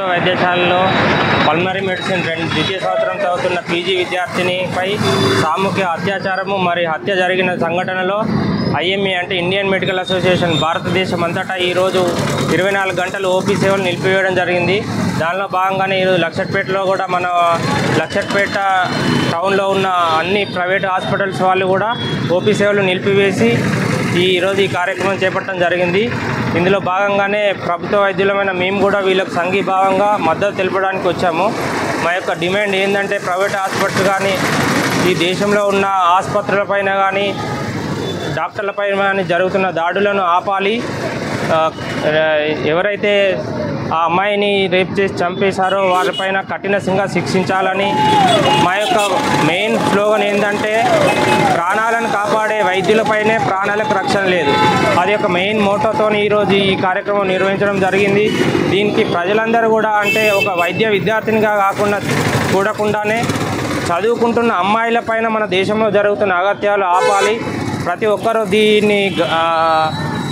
వైద్యశాలలో pulmonary medicine ద్వితీయ సంవత్సరం చదువుతున్న పీజీ విద్యార్థినిపై సామూహిక అత్యాచారము మరియు హత్య జరిగిన సంఘటనలో ఐఎంఏ అంటే ఇండియన్ మెడికల్ అసోసియేషన్ భారతదేశం అంతటా ఈరోజు 24 గంటలు ఓపీ సేవలు నిలిపివేయడం జరిగింది. దానిలో భాగంగానే ఈరోజు లక్షట్పేటలో కూడా మన లక్షట్పేట టౌన్లో ఉన్న అన్ని ప్రైవేట్ హాస్పిటల్స్ వాళ్ళు కూడా ఓపీ సేవలు నిలిపివేసి ఈరోజు ఈ కార్యక్రమం చేపట్టడం జరిగింది. ఇందులో భాగంగానే ప్రభుత్వ వైద్యులమైన మేము కూడా వీళ్ళకు సంఘీభావంగా మద్దతు తెలపడానికి వచ్చాము. మా యొక్క డిమాండ్ ఏంటంటే ప్రైవేట్ హాస్పిటల్ కానీ ఈ దేశంలో ఉన్న ఆసుపత్రులపైన కానీ డాక్టర్లపైన కానీ జరుగుతున్న దాడులను ఆపాలి. ఎవరైతే ఆ అమ్మాయిని రేప్ చేసి చంపేశారో వాళ్ళపైన కఠినంగా శిక్షించాలని మా యొక్క మెయిన్ స్లోగన్ ఏంటంటే ప్రాణాలను కాపాడే వైద్యులపైనే ప్రాణాలకు రక్షణ లేదు. అది ఒక మెయిన్ మోటోతో ఈరోజు ఈ కార్యక్రమం నిర్వహించడం జరిగింది. దీనికి ప్రజలందరూ కూడా అంటే ఒక వైద్య విద్యార్థినిగా కాకుండా చూడకుండానే చదువుకుంటున్న అమ్మాయిలపైన మన దేశంలో జరుగుతున్న అగత్యాలు ఆపాలి. ప్రతి ఒక్కరూ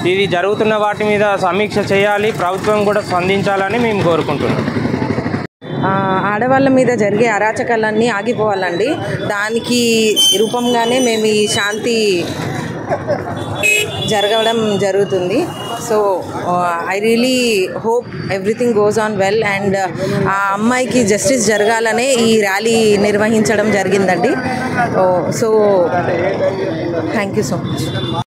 ఇది జరుగుతున్న వాటి మీద సమీక్ష చేయాలి. ప్రభుత్వం కూడా స్పందించాలని మేము కోరుకుంటున్నాం. ఆడవాళ్ళ మీద జరిగే అరాచకాలన్నీ ఆగిపోవాలండి. దానికి రూపంగానే మేము ఈ శాంతి జరగడం జరుగుతుంది. So I really hope everything goes on well and ఆ అమ్మాయికి జస్టిస్ జరగాలనే ఈ ర్యాలీ నిర్వహించడం జరిగిందండి. So thank you so much.